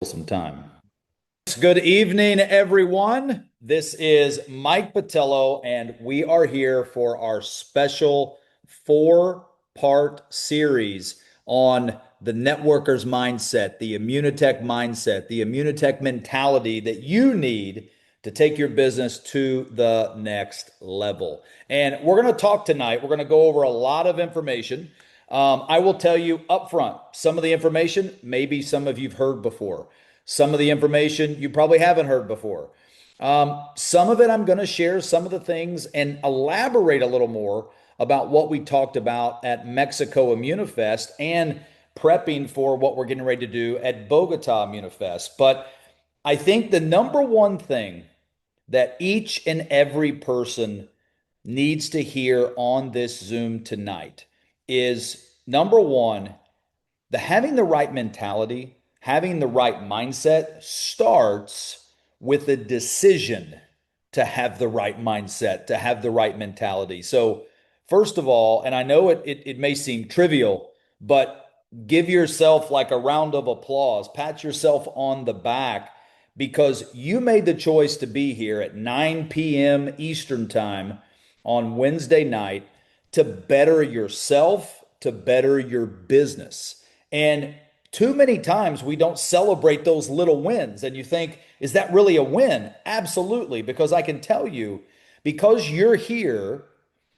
Some time. Good evening, everyone. This is Mike Potillo, and we are here for our special four-part series on the networker's mindset, the Immunotech mindset, the Immunotech mentality that you need to take your business to the next level. And we're going to talk tonight. We're going to go over a lot of information. I will tell you up front, some of the information, maybe some of you've heard before. Some of the information you probably haven't heard before. Some of it I'm going to share some of the things and elaborate a little more about what we talked about at Mexico Immunifest and prepping for what we're getting ready to do at Bogota Immunifest. But I think the number one thing that each and every person needs to hear on this Zoom tonight is number one, the having the right mentality, having the right mindset starts with a decision to have the right mindset, to have the right mentality. So, first of all, and I know it may seem trivial, but give yourself like a round of applause, pat yourself on the back because you made the choice to be here at 9 p.m. Eastern Time on Wednesday night to better yourself, to better your business. And too many times we don't celebrate those little wins. And you think, is that really a win? Absolutely. Because I can tell you, because you're here,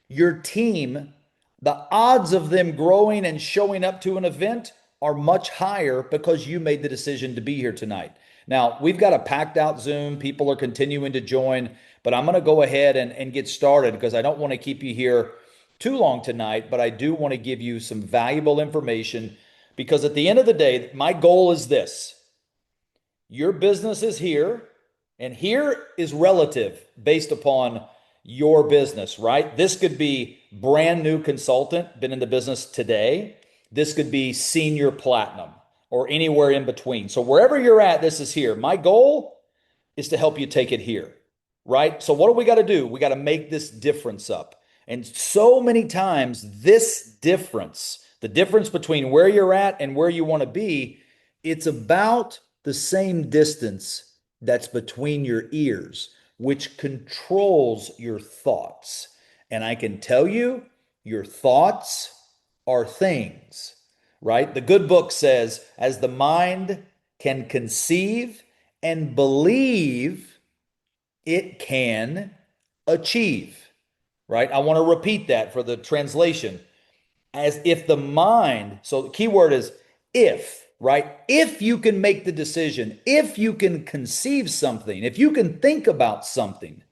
your team, the odds of them growing and showing up to an event are much higher because you made the decision to be here tonight. Now, we've got a packed out Zoom. People are continuing to join, but I'm going to go ahead and get started because I don't want to keep you here too long tonight, but I do want to give you some valuable information because at the end of the day, my goal is this. Your business is here, and here is relative based upon your business, right? This could be brand new consultant, been in the business today. This could be senior platinum or anywhere in between. So wherever you're at, this is here. My goal is to help you take it here, right? So what do we got to do? We got to make this difference up. And so many times, this difference, the difference between where you're at and where you want to be, it's about the same distance that's between your ears, which controls your thoughts. And I can tell you, your thoughts are things, right? The good book says, as the mind can conceive and believe, it can achieve, right? I want to repeat that for the translation. As if the mind, so the key word is if, right? If you can make the decision, if you can conceive something, if you can think about something,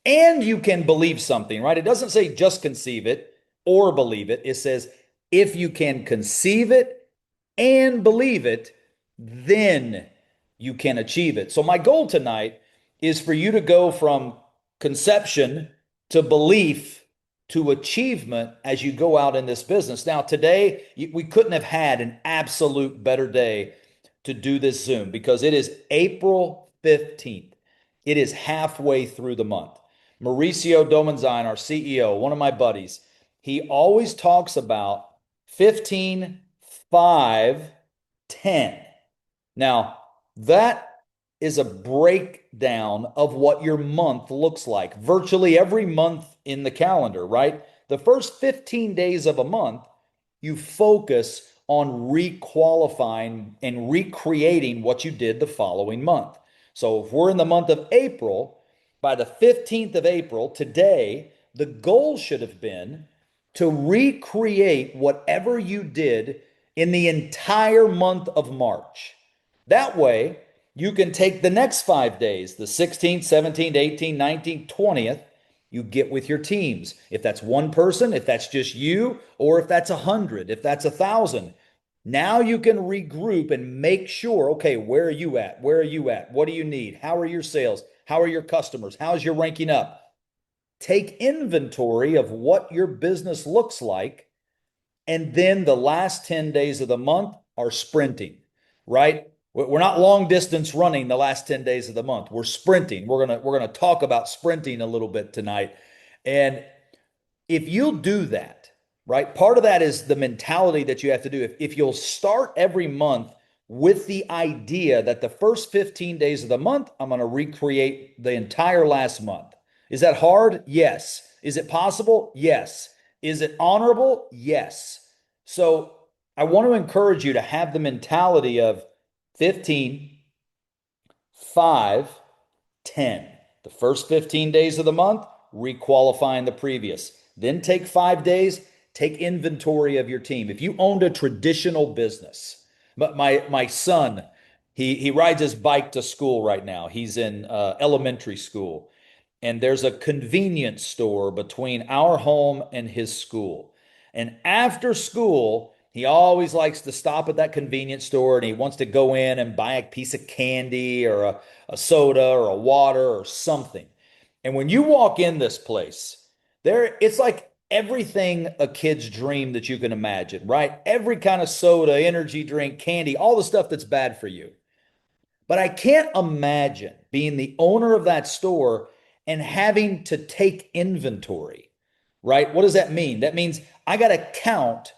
and you can believe something, right? It doesn't say just conceive it or believe it. It says if you can conceive it and believe it, then you can achieve it. So, my goal tonight is for you to go from conception to belief to achievement as you go out in this business. Now, today, we couldn't have had an absolute better day to do this Zoom because it is April 15th. It is halfway through the month. Mauricio Domenzine, our CEO, one of my buddies, he always talks about 15, 5, 10. Now, that is a breakdown of what your month looks like. Virtually every month in the calendar, right? The first 15 days of a month, you focus on requalifying and recreating what you did the following month. So if we're in the month of April, by the 15th of April, today, the goal should have been to recreate whatever you did in the entire month of March. That way, you can take the next 5 days, the 16th, 17th, 18th, 19th, 20th, you get with your teams. If that's one person, if that's just you, or if that's 100, if that's 1,000, now you can regroup and make sure, okay, where are you at? Where are you at? What do you need? How are your sales? How are your customers? How's your ranking up? Take inventory of what your business looks like. And then the last 10 days of the month are sprinting, right? We're not long distance running the last 10 days of the month. We're sprinting. We're going to talk about sprinting a little bit tonight. And if you'll do that, right? Part of that is the mentality that you have to do. If you'll start every month with the idea that the first 15 days of the month, I'm going to recreate the entire last month. Is that hard? Yes. Is it possible? Yes. Is it honorable? Yes. So I want to encourage you to have the mentality of 15, 5, 10. The first 15 days of the month, requalifying the previous. Then take 5 days, take inventory of your team. If you owned a traditional business, but my son, he rides his bike to school right now. He's in elementary school, and there's a convenience store between our home and his school. And after school, he always likes to stop at that convenience store and he wants to go in and buy a piece of candy or a soda or a water or something. And when you walk in this place, there it's like everything a kid's dream that you can imagine, right? Every kind of soda, energy drink, candy, all the stuff that's bad for you. But I can't imagine being the owner of that store and having to take inventory, right? What does that mean? That means I got to count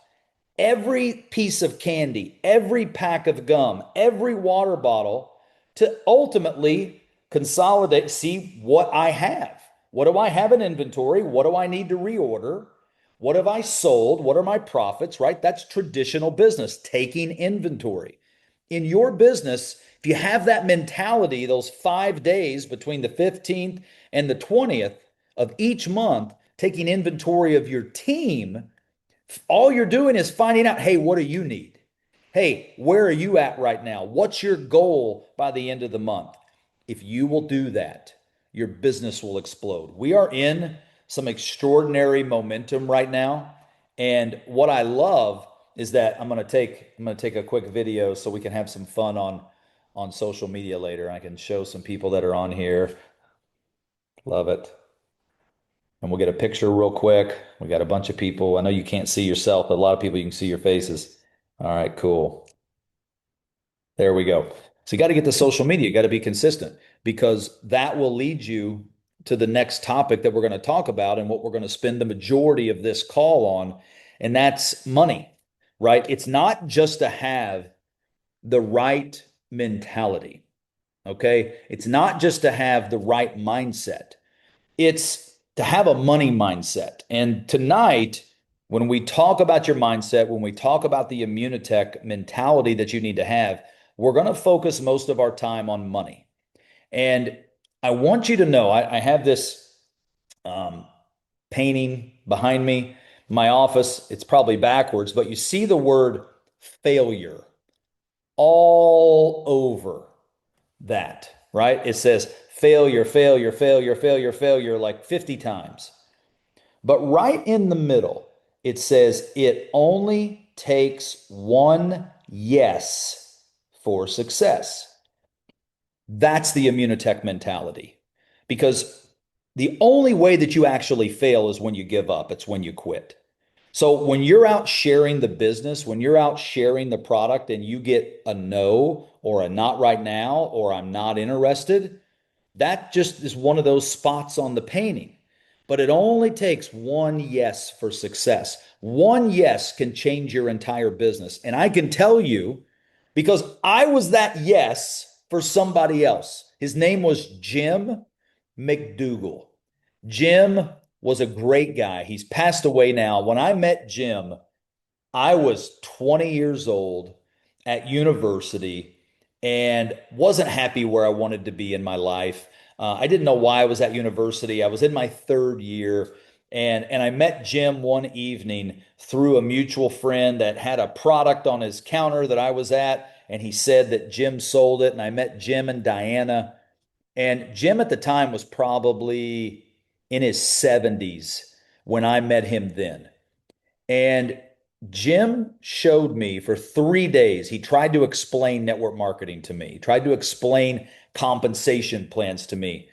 every piece of candy, every pack of gum, every water bottle to ultimately consolidate, see what I have. What do I have in inventory? What do I need to reorder? What have I sold? What are my profits, right? That's traditional business, taking inventory. In your business, if you have that mentality, those 5 days between the 15th and the 20th of each month, taking inventory of your team, all you're doing is finding out, hey, what do you need? Hey, where are you at right now? What's your goal by the end of the month? If you will do that, your business will explode. We are in some extraordinary momentum right now. And what I love is that I'm going to take a quick video so we can have some fun on social media later. I can show some people that are on here. Love it. And we'll get a picture real quick. We got a bunch of people. I know you can't see yourself, but a lot of people you can see your faces. All right, cool. There we go. So you got to get the social media. You got to be consistent because that will lead you to the next topic that we're going to talk about and what we're going to spend the majority of this call on, and that's money, right? It's not just to have the right mentality, okay? It's not just to have the right mindset. It's to have a money mindset. And tonight, when we talk about your mindset, when we talk about the immunotech mentality that you need to have, we're going to focus most of our time on money. And I want you to know I have this um, painting behind me, my office. It's probably backwards, but you see the word failure all over that, right? It says failure, failure, failure, failure, failure, like 50 times. But right in the middle, it says it only takes one yes for success. That's the immunotech mentality. Because the only way that you actually fail is when you give up, it's when you quit. So when you're out sharing the business, when you're out sharing the product and you get a no or a not right now or I'm not interested, that just is one of those spots on the painting. But it only takes one yes for success. One yes can change your entire business. And I can tell you because I was that yes for somebody else. His name was Jim McDougall. Jim was a great guy. He's passed away now. When I met Jim, I was 20 years old at university and wasn't happy where I wanted to be in my life. I didn't know why I was at university. I was in my third year, and I met Jim one evening through a mutual friend that had a product on his counter that I was at, and he said that Jim sold it. And I met Jim and Diana, and Jim at the time was probably in his 70s when I met him then. And Jim showed me for 3 days, he tried to explain network marketing to me, he tried to explain compensation plans to me.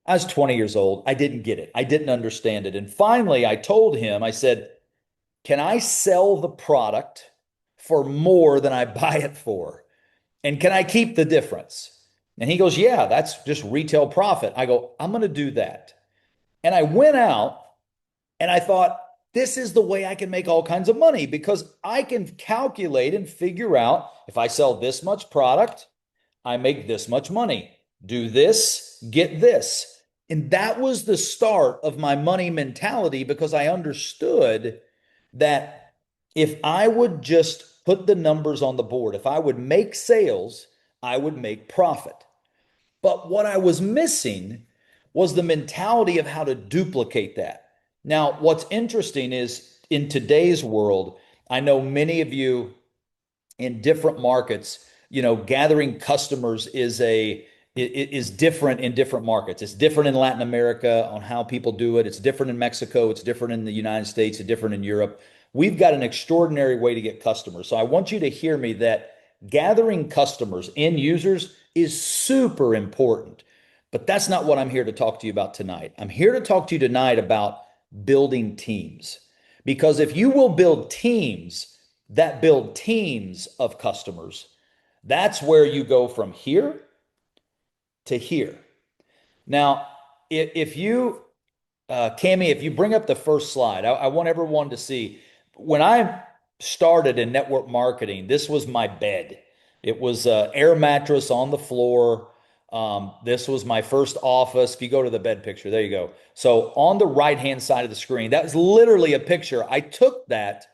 I was 20 years old. I didn't get it. I didn't understand it. And finally, I told him, I said, can I sell the product for more than I buy it for? And can I keep the difference? And he goes, yeah, that's just retail profit. I go, I'm going to do that. And I went out and I thought, this is the way I can make all kinds of money because I can calculate and figure out if I sell this much product, I make this much money. Do this, get this. And that was the start of my money mentality because I understood that if I would just put the numbers on the board, if I would make sales, I would make profit. But what I was missing was the mentality of how to duplicate that. Now, what's interesting is in today's world, I know many of you in different markets, gathering customers is different in different markets. It's different in Latin America on how people do it. It's different in Mexico. It's different in the United States. It's different in Europe. We've got an extraordinary way to get customers. So I want you to hear me that gathering customers, end users, is super important. But that's not what I'm here to talk to you about tonight. I'm here to talk to you tonight about building teams. Because if you will build teams that build teams of customers, that's where you go from here to here. Now, if you, Cami, if you bring up the first slide, I want everyone to see when I started in network marketing, this was my bed. It was an air mattress on the floor. This was my first office. If you go to the bed picture, there you go. So on the right-hand side of the screen, that was literally a picture. I took that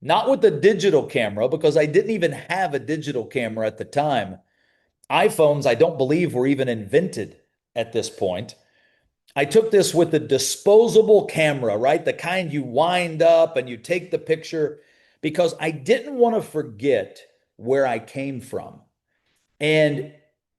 not with the digital camera because I didn't even have a digital camera at the time. iPhones, I don't believe, were even invented at this point. I took this with the disposable camera, right? The kind you wind up and you take the picture because I didn't want to forget where I came from. And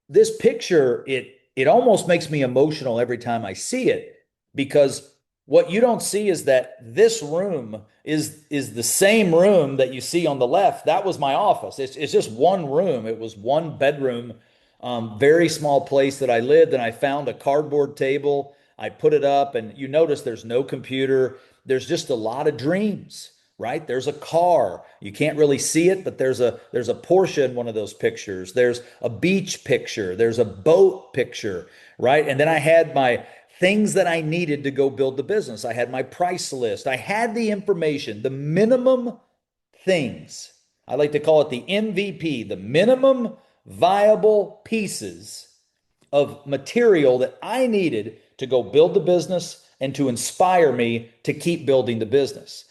this picture, it almost makes me emotional every time I see it because what you don't see is that this room is the same room that you see on the left. That was my office. It's just one room. It was one bedroom, very small place that I lived, and I found a cardboard table. I put it up, and you notice there's no computer. There's just a lot of dreams, right? There's a car. You can't really see it, but there's a Porsche in one of those pictures. There's a beach picture. There's a boat picture, right? And then I had my things that I needed to go build the business. I had my price list. I had the information, the minimum things. I like to call it the MVP, the minimum viable pieces of material that I needed to go build the business and to inspire me to keep building the business.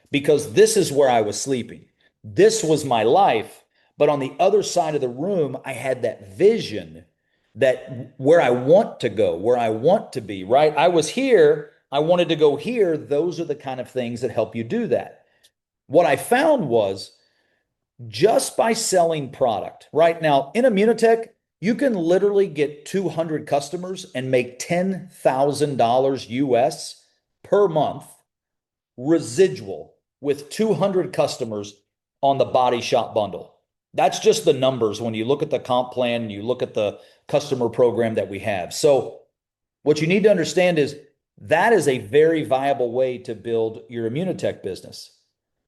Because this is where I was sleeping. This was my life. But on the other side of the room, I had that vision that where I want to go, where I want to be, right? I was here, I wanted to go here. Those are the kind of things that help you do that. What I found was just by selling product, right? Now in Immunotech, you can literally get 200 customers and make $10,000 US per month residual with 200 customers on the body shop bundle. That's just the numbers when you look at the comp plan and you look at the customer program that we have. So, what you need to understand is that is a very viable way to build your Immunotech business.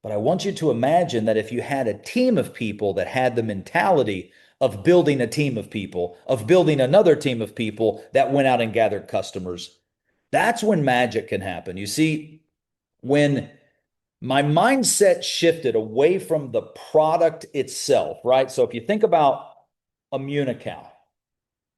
But I want you to imagine that if you had a team of people that had the mentality of building a team of people, of building another team of people that went out and gathered customers, that's when magic can happen. You see, when my mindset shifted away from the product itself, right? So if you think about Immunical,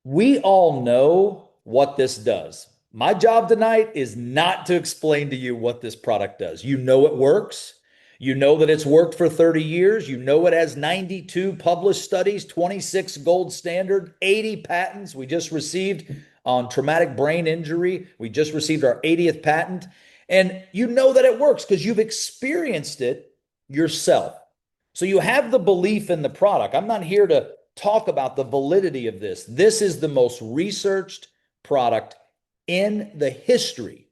we all know what this does. My job tonight is not to explain to you what this product does. You know it works. You know that it's worked for 30 years. You know it has 92 published studies, 26 gold standard, 80 patents we just received on traumatic brain injury. We just received our 80th patent. And you know that it works because you've experienced it yourself. So you have the belief in the product. I'm not here to talk about the validity of this. This is the most researched product in the history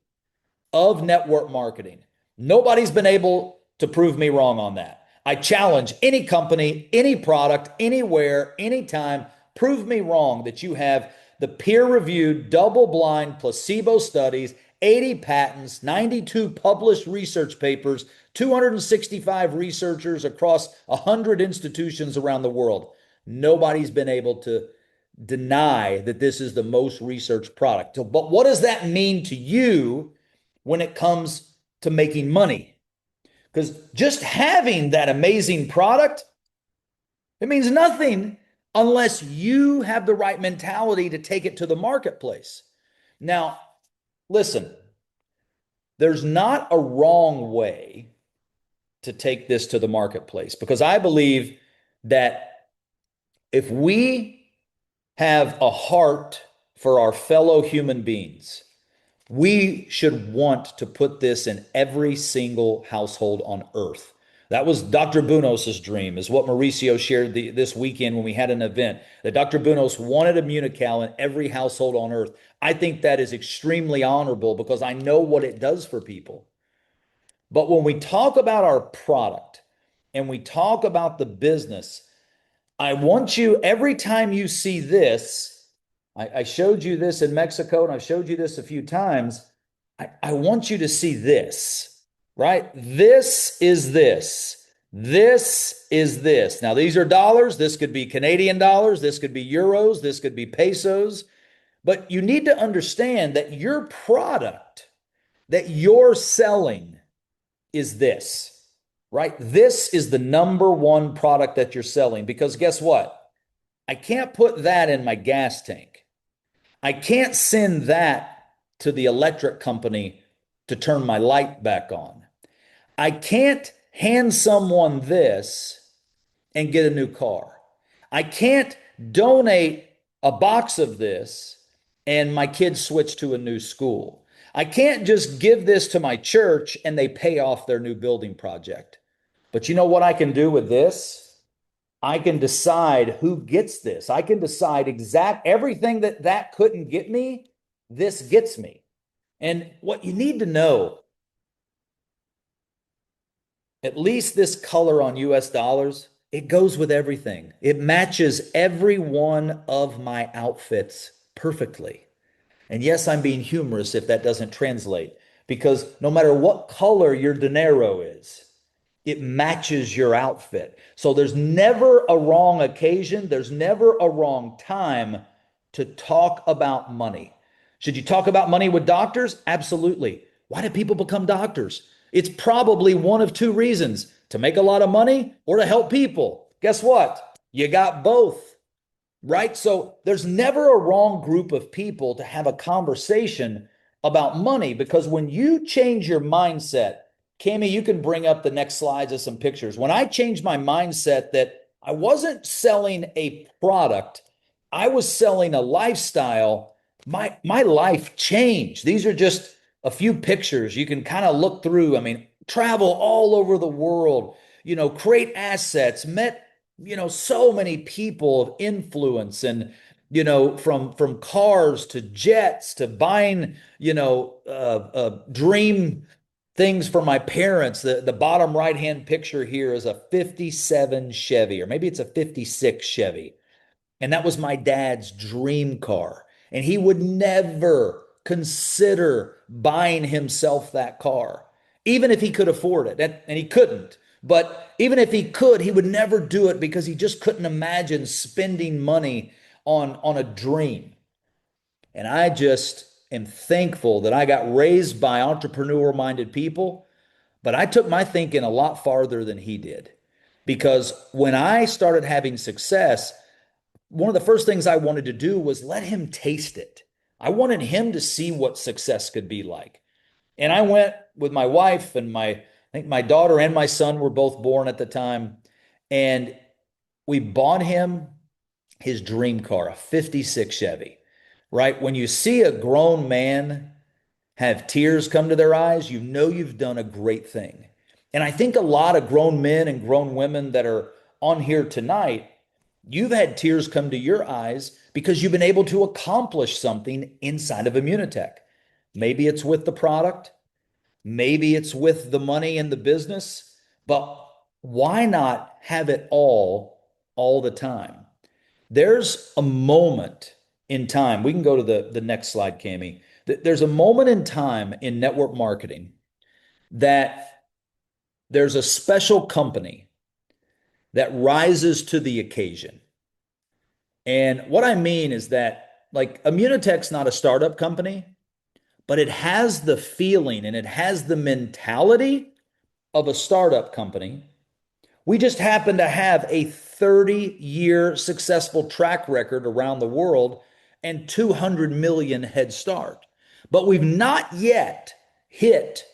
of network marketing. Nobody's been able to prove me wrong on that. I challenge any company, any product, anywhere, anytime, prove me wrong that you have the peer-reviewed, double-blind, placebo studies, 80 patents, 92 published research papers, 265 researchers across 100 institutions around the world. Nobody's been able to deny that this is the most researched product. But what does that mean to you when it comes to making money? Because just having that amazing product, it means nothing unless you have the right mentality to take it to the marketplace. Now, listen, there's not a wrong way to take this to the marketplace because I believe that if we have a heart for our fellow human beings, we should want to put this in every single household on earth. That was Dr. Bunos's dream, is what Mauricio shared this weekend when we had an event, that Dr. Bunos wanted a Munical in every household on earth. I think that is extremely honorable because I know what it does for people. But when we talk about our product and we talk about the business, I want you, every time you see this, I showed you this in Mexico and I've showed you this a few times. I want you to see this, right? This is this. This is this. Now, these are dollars. This could be Canadian dollars. This could be euros. This could be pesos. But you need to understand that your product that you're selling is this, right? This is the number one product that you're selling because guess what? I can't put that in my gas tank. I can't send that to the electric company to turn my light back on. I can't hand someone this and get a new car. I can't donate a box of this and my kids switch to a new school. I can't just give this to my church and they pay off their new building project. But you know what I can do with this? I can decide who gets this. I can decide exact everything that couldn't get me, this gets me. And what you need to know, at least this color on US dollars, it goes with everything. It matches every one of my outfits perfectly. And yes, I'm being humorous if that doesn't translate, because no matter what color your dinero is, it matches your outfit. So there's never a wrong occasion, there's never a wrong time to talk about money. Should you talk about money with doctors? Absolutely. Why do people become doctors? It's probably one of two reasons: to make a lot of money or to help people. Guess what? You got both, right? So there's never a wrong group of people to have a conversation about money because when you change your mindset, Cami, you can bring up the next slides of some pictures. When I changed my mindset that I wasn't selling a product, I was selling a lifestyle, my life changed. These are just a few pictures you can kind of look through. I mean, travel all over the world, create assets, met so many people of influence and from cars to jets to buying dream things for my parents. The bottom right hand picture here is a 57 Chevy, or maybe it's a 56 Chevy, and that was my dad's dream car. And he would never consider buying himself that car, even if he could afford it. And he couldn't. But even if he could, he would never do it because he just couldn't imagine spending money on a dream. And I just am thankful that I got raised by entrepreneur minded people, but I took my thinking a lot farther than he did. Because when I started having success, one of the first things I wanted to do was let him taste it. I wanted him to see what success could be like. And I went with my wife and I think my daughter and my son were both born at the time. And we bought him his dream car, a 56 Chevy, right? When you see a grown man have tears come to their eyes, you know you've done a great thing. And I think a lot of grown men and grown women that are on here tonight, you've had tears come to your eyes because you've been able to accomplish something inside of Immunotech. Maybe it's with the product, maybe it's with the money and the business, but why not have it all the time? There's a moment in time. We can go to the next slide, Cami. There's a moment in time in network marketing that there's a special company that rises to the occasion. And what I mean is that, like, Immunotech's not a startup company, but it has the feeling and it has the mentality of a startup company. We just happen to have a 30-year successful track record around the world and 200 million head start. But we've not yet hit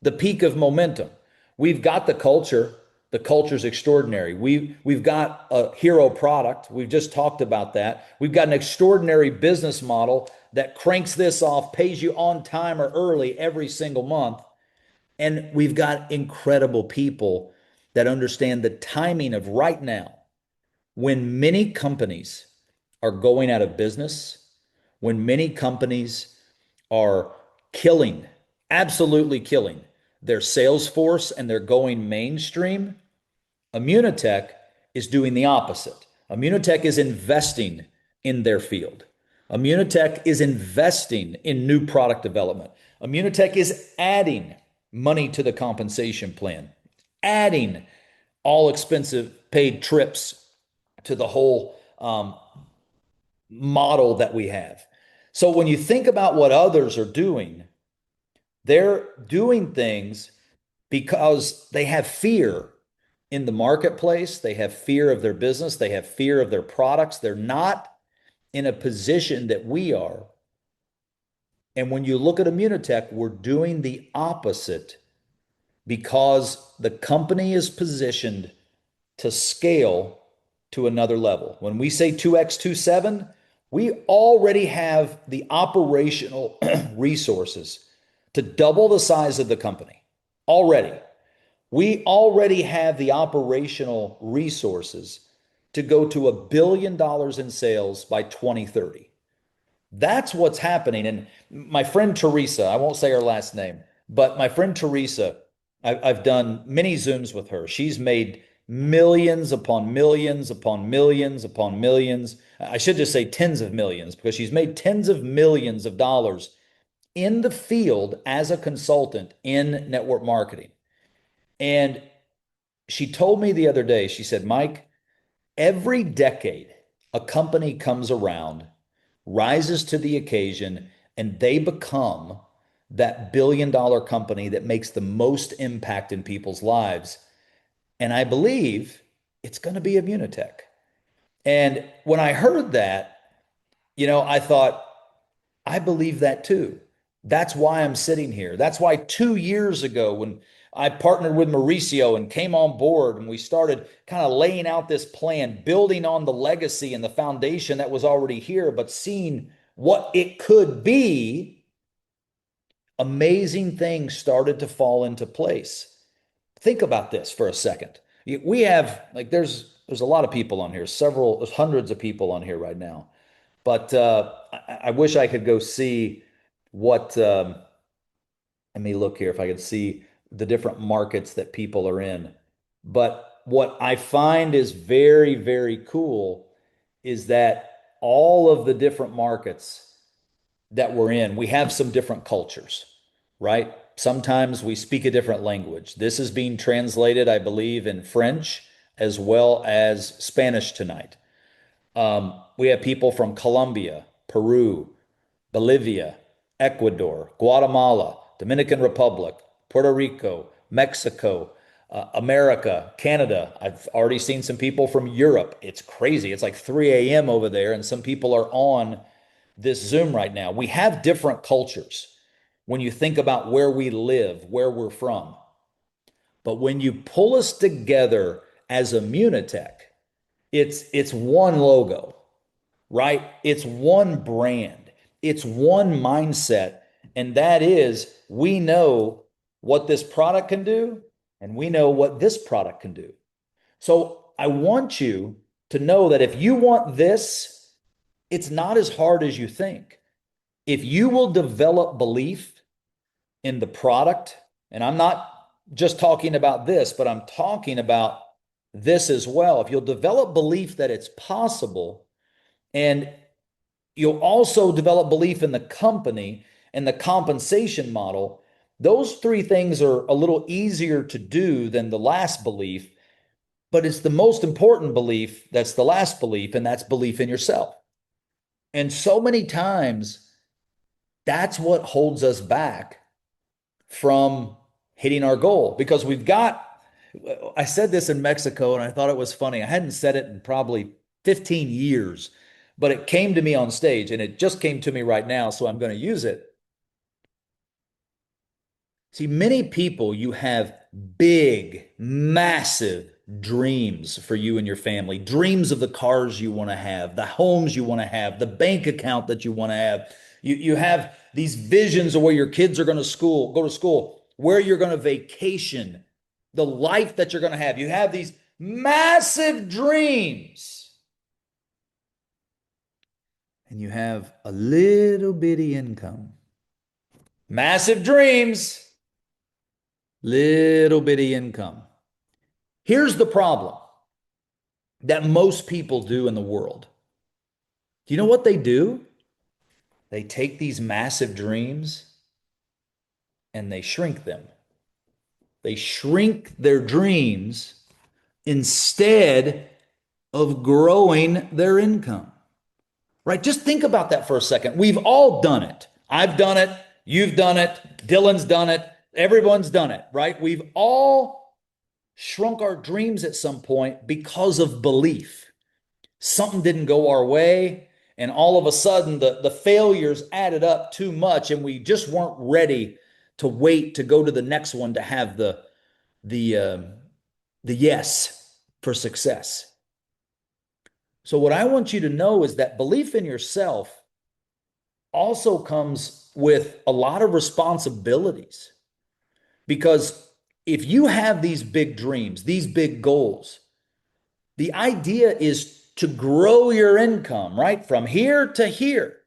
the peak of momentum. We've got the culture. The culture's extraordinary. We've got a hero product. We've just talked about that. We've got an extraordinary business model that cranks this off, pays you on time or early every single month. And we've got incredible people that understand the timing of right now when many companies are going out of business, when many companies are killing, absolutely killing their sales force and they're going mainstream. Immunotech is doing the opposite. Immunotech is investing in their field. Immunotech is investing in new product development. Immunotech is adding money to the compensation plan, adding all expensive paid trips to the whole model that we have. So when you think about what others are doing, they're doing things because they have fear in the marketplace. They have fear of their business. They have fear of their products. They're not in a position that we are. And when you look at Immunotech, we're doing the opposite because the company is positioned to scale to another level. When we say 2x27, we already have the operational resources to double the size of the company already. We already have the operational resources to go to $1 billion in sales by 2030. That's what's happening. And my friend Teresa, I won't say her last name, but my friend Teresa, I've done many Zooms with her. She's made millions upon millions upon millions upon millions. I should just say tens of millions because she's made tens of millions of dollars in the field as a consultant in network marketing. And she told me the other day, she said, Mike, every decade a company comes around, rises to the occasion, and they become that billion-dollar company that makes the most impact in people's lives. And I believe it's going to be Immunotech. And when I heard that, I thought, I believe that too. That's why I'm sitting here. That's why 2 years ago, when I partnered with Mauricio and came on board and we started kind of laying out this plan, building on the legacy and the foundation that was already here, but seeing what it could be, amazing things started to fall into place. Think about this for a second. We have there's a lot of people on here, there's hundreds of people on here right now. But I wish I could go see what, let me look here if I could see the different markets that people are in. But what I find is very, very cool is that all of the different markets that we're in, we have some different cultures, right? Sometimes we speak a different language. This is being translated, I believe, in French as well as Spanish tonight. We have people from Colombia, Peru, Bolivia, Ecuador, Guatemala, Dominican Republic, Puerto Rico, Mexico, America, Canada. I've already seen some people from Europe. It's crazy. It's like 3 a.m. over there, and some people are on this Zoom right now. We have different cultures when you think about where we live, where we're from. But when you pull us together as Immunotech, it's one logo, right? It's one brand. It's one mindset. And that is, we know what this product can do, and we know what this product can do. So I want you to know that if you want this, it's not as hard as you think. If you will develop belief in the product, and I'm not just talking about this, but I'm talking about this as well. If you'll develop belief that it's possible, and you'll also develop belief in the company and the compensation model, those three things are a little easier to do than the last belief, but it's the most important belief that's the last belief, and that's belief in yourself. And so many times, that's what holds us back from hitting our goal because I said this in Mexico and I thought it was funny. I hadn't said it in probably 15 years, but it came to me on stage and it just came to me right now. So I'm going to use it. See, many people, you have big, massive dreams for you and your family, dreams of the cars you want to have, the homes you want to have, the bank account that you want to have. You have these visions of where your kids are going to go to school, where you're going to vacation, the life that you're going to have. You have these massive dreams, and you have a little bitty income. Massive dreams, little bitty income. Here's the problem that most people do in the world. Do you know what they do? They take these massive dreams and they shrink them. They shrink their dreams instead of growing their income, right? Just think about that for a second. We've all done it. I've done it. You've done it. Dylan's done it. Everyone's done it, right? We've all shrunk our dreams at some point because of belief. Something didn't go our way, and all of a sudden the failures added up too much, and we just weren't ready to wait to go to the next one to have the uh, the yes for success. So what I want you to know is that belief in yourself also comes with a lot of responsibilities because if you have these big dreams, these big goals, the idea is to grow your income, right? From here to here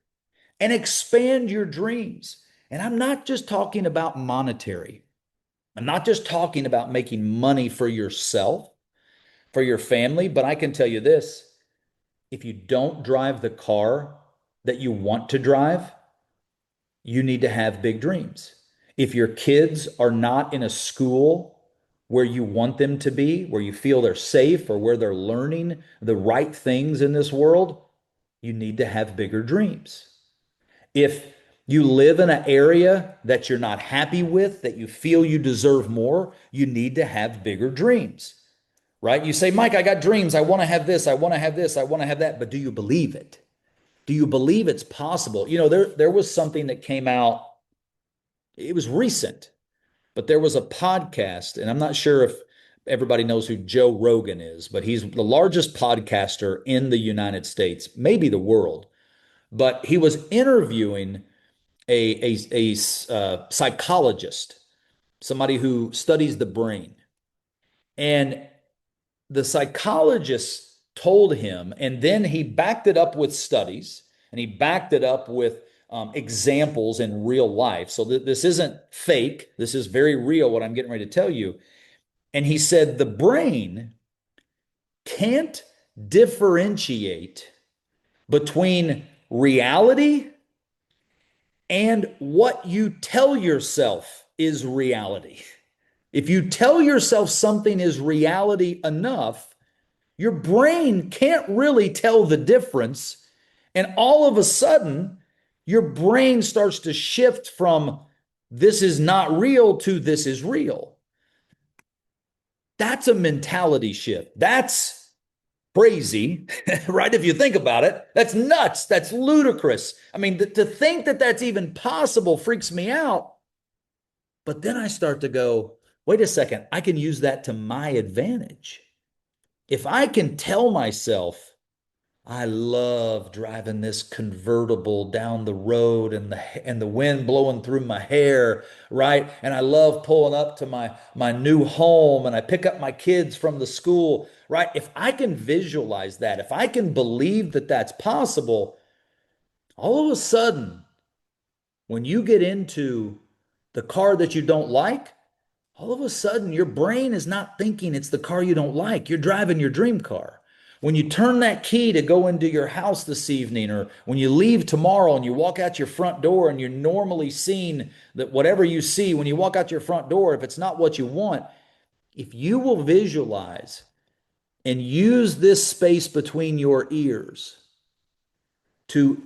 and expand your dreams. And I'm not just talking about monetary. I'm not just talking about making money for yourself, for your family, but I can tell you this, if you don't drive the car that you want to drive, you need to have big dreams. If your kids are not in a school where you want them to be, where you feel they're safe or where they're learning the right things in this world, you need to have bigger dreams. If you live in an area that you're not happy with, that you feel you deserve more, you need to have bigger dreams, right? You say, Mike, I got dreams. I want to have this. I want to have this. I want to have that. But do you believe it? Do you believe it's possible? You know, there was something that came out, it was recent, but there was a podcast, and I'm not sure if everybody knows who Joe Rogan is, but he's the largest podcaster in the United States, maybe the world. But he was interviewing a psychologist, somebody who studies the brain. And the psychologist told him, and then he backed it up with studies and he backed it up with examples in real life. So this isn't fake. This is very real, what I'm getting ready to tell you. And he said the brain can't differentiate between reality and what you tell yourself is reality. If you tell yourself something is reality enough, your brain can't really tell the difference. And all of a sudden, your brain starts to shift from this is not real to this is real. That's a mentality shift. That's crazy, right? If you think about it, that's nuts. That's ludicrous. I mean, to think that that's even possible freaks me out. But then I start to go, wait a second, I can use that to my advantage. If I can tell myself, I love driving this convertible down the road and the wind blowing through my hair, right? And I love pulling up to my new home and I pick up my kids from the school, right? If I can visualize that, if I can believe that that's possible, all of a sudden, when you get into the car that you don't like, all of a sudden your brain is not thinking it's the car you don't like. You're driving your dream car. When you turn that key to go into your house this evening, or when you leave tomorrow and you walk out your front door and you're normally seeing that whatever you see when you walk out your front door, if it's not what you want, if you will visualize and use this space between your ears to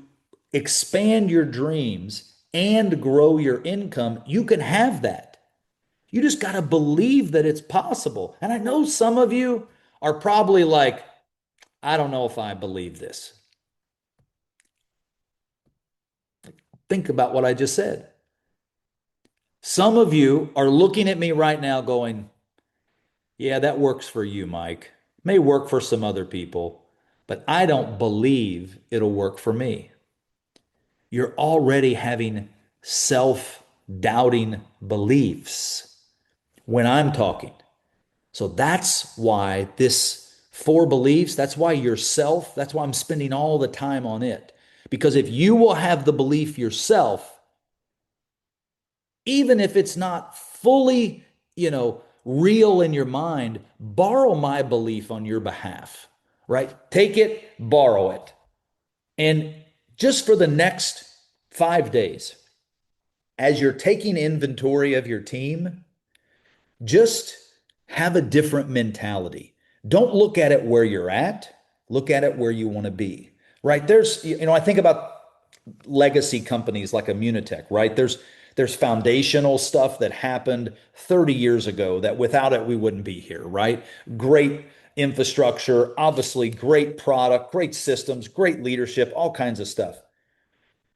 expand your dreams and grow your income, you can have that. You just got to believe that it's possible. And I know some of you are probably like, I don't know if I believe this. Think about what I just said. Some of you are looking at me right now going, yeah, that works for you, Mike. May work for some other people, but I don't believe it'll work for me. You're already having self doubting beliefs when I'm talking. So that's why this four beliefs, that's why yourself, that's why I'm spending all the time on it. Because if you will have the belief yourself, even if it's not fully, real in your mind, borrow my belief on your behalf, right? Take it, borrow it. And just for the next 5 days, as you're taking inventory of your team, just have a different mentality. Don't look at it where you're at, look at it where you want to be, right? I think about legacy companies like Immunotech, right? There's foundational stuff that happened 30 years ago that without it we wouldn't be here, right? Great infrastructure, obviously great product, great systems, great leadership, all kinds of stuff.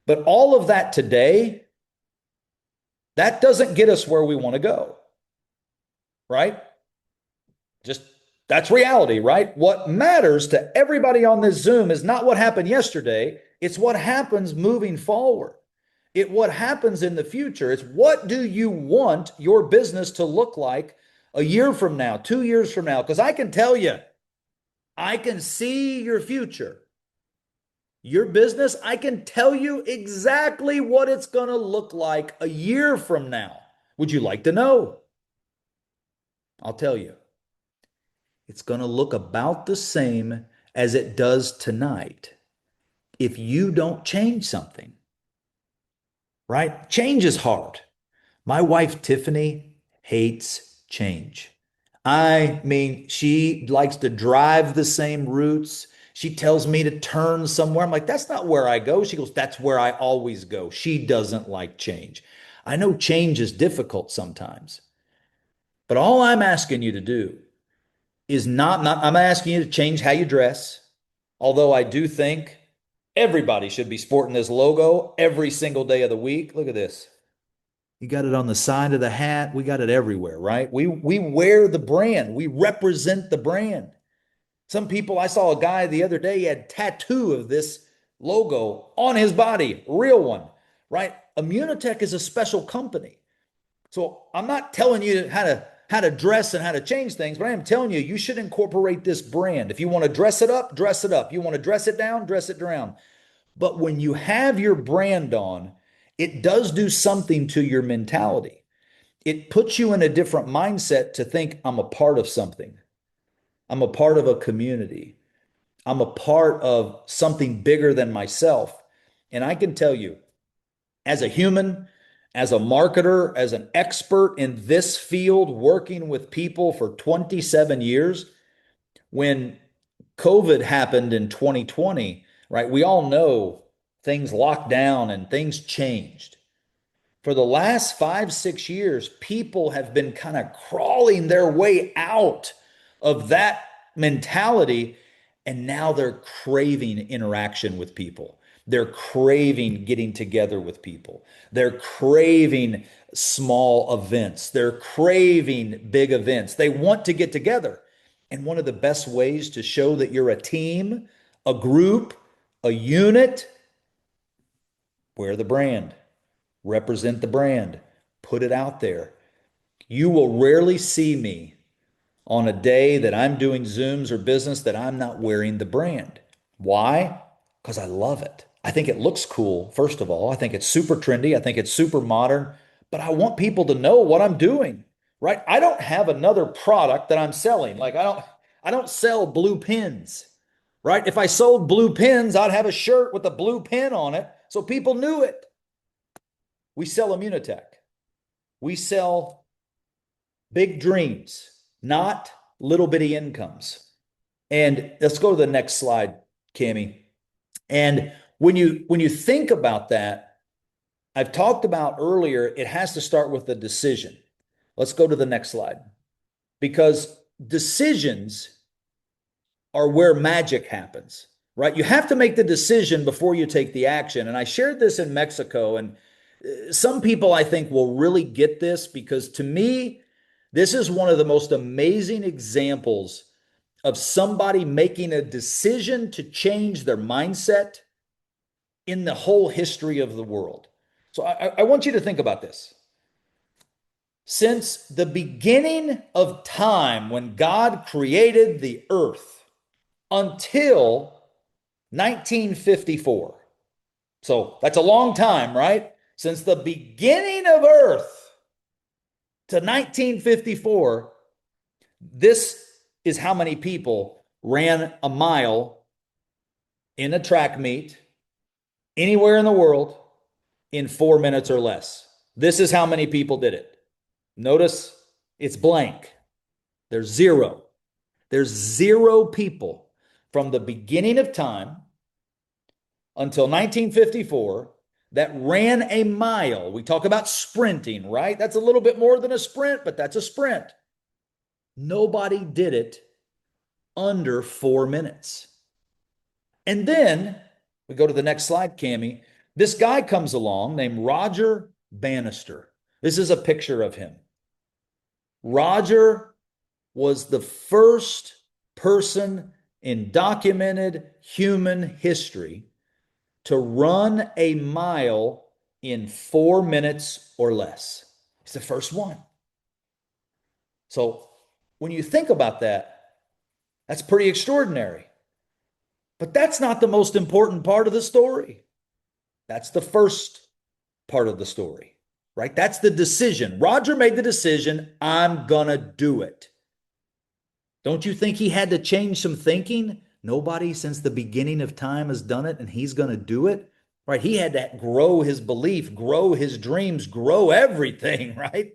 But all of that today, that doesn't get us where we want to go, right? Just that's reality, right? What matters to everybody on this Zoom is not what happened yesterday, it's what happens moving forward. What happens in the future. It's what do you want your business to look like a year from now, 2 years from now? Because I can tell you, I can see your future. Your business, I can tell you exactly what it's going to look like a year from now. Would you like to know? I'll tell you. It's going to look about the same as it does tonight if you don't change something, right? Change is hard. My wife, Tiffany, hates change. I mean, she likes to drive the same routes. She tells me to turn somewhere. I'm like, that's not where I go. She goes, that's where I always go. She doesn't like change. I know change is difficult sometimes, but all I'm asking you to do is not I'm asking you to change how you dress. Although I do think everybody should be sporting this logo every single day of the week. Look at this. You got it on the side of the hat. We got it everywhere, right? We wear the brand. We represent the brand. Some people, I saw a guy the other day, he had a tattoo of this logo on his body, real one, right? Immunotech is a special company. So I'm not telling you how to dress and how to change things, but I am telling you, you should incorporate this brand. If you want to dress it up, dress it up. You want to dress it down, dress it down. But when you have your brand on, it does do something to your mentality. It puts you in a different mindset to think, I'm a part of something. I'm a part of a community. I'm a part of something bigger than myself. And I can tell you, as a human, as a marketer, as an expert in this field, working with people for 27 years, when COVID happened in 2020, right? We all know things locked down and things changed. For the last 5, 6 years, people have been kind of crawling their way out of that mentality. And now they're craving interaction with people. They're craving getting together with people. They're craving small events. They're craving big events. They want to get together. And one of the best ways to show that you're a team, a group, a unit, wear the brand, represent the brand, put it out there. You will rarely see me on a day that I'm doing Zooms or business that I'm not wearing the brand. Why? Because I love it. I think it looks cool, first of all. I think it's super trendy. I think it's super modern, but I want people to know what I'm doing, right? I don't have another product that I'm selling. Like I don't sell blue pens, right? If I sold blue pens, I'd have a shirt with a blue pen on it so people knew it. We sell Immunotech. We sell big dreams, not little bitty incomes. And let's go to the next slide, Cami. And when you think about that, I've talked about earlier, it has to start with a decision. Let's go to the next slide. Because decisions are where magic happens, right? You have to make the decision before you take the action. And I shared this in Mexico, and some people I think will really get this because to me, this is one of the most amazing examples of somebody making a decision to change their mindset in the whole history of the world. So I want you to think about this. Since the beginning of time, when God created the earth, until 1954. So that's a long time, right? Since the beginning of earth to 1954, this is how many people ran a mile in a track meet anywhere in the world in 4 minutes or less. This is how many people did it. Notice it's blank. There's zero. There's zero people from the beginning of time until 1954 that ran a mile. We talk about sprinting, right? That's a little bit more than a sprint, but that's a sprint. Nobody did it under 4 minutes. And then we go to the next slide, Cami. This guy comes along named Roger Bannister. This is a picture of him. Roger was the first person in documented human history to run a mile in 4 minutes or less. He's the first one. So when you think about that, that's pretty extraordinary. But that's not the most important part of the story. That's the first part of the story, right? That's the decision. Roger made the decision, I'm gonna do it. Don't you think he had to change some thinking? Nobody since the beginning of time has done it, and he's going to do it, right? He had to grow his belief, grow his dreams, grow everything, right?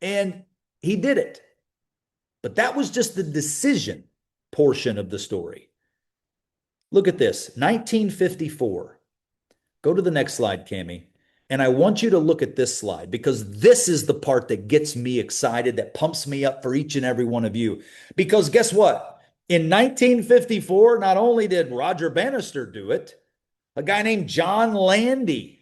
And he did it. But that was just the decision portion of the story. Look at this, 1954. Go to the next slide, Cami. And I want you to look at this slide because this is the part that gets me excited, that pumps me up for each and every one of you. Because guess what? In 1954, not only did Roger Bannister do it, a guy named John Landy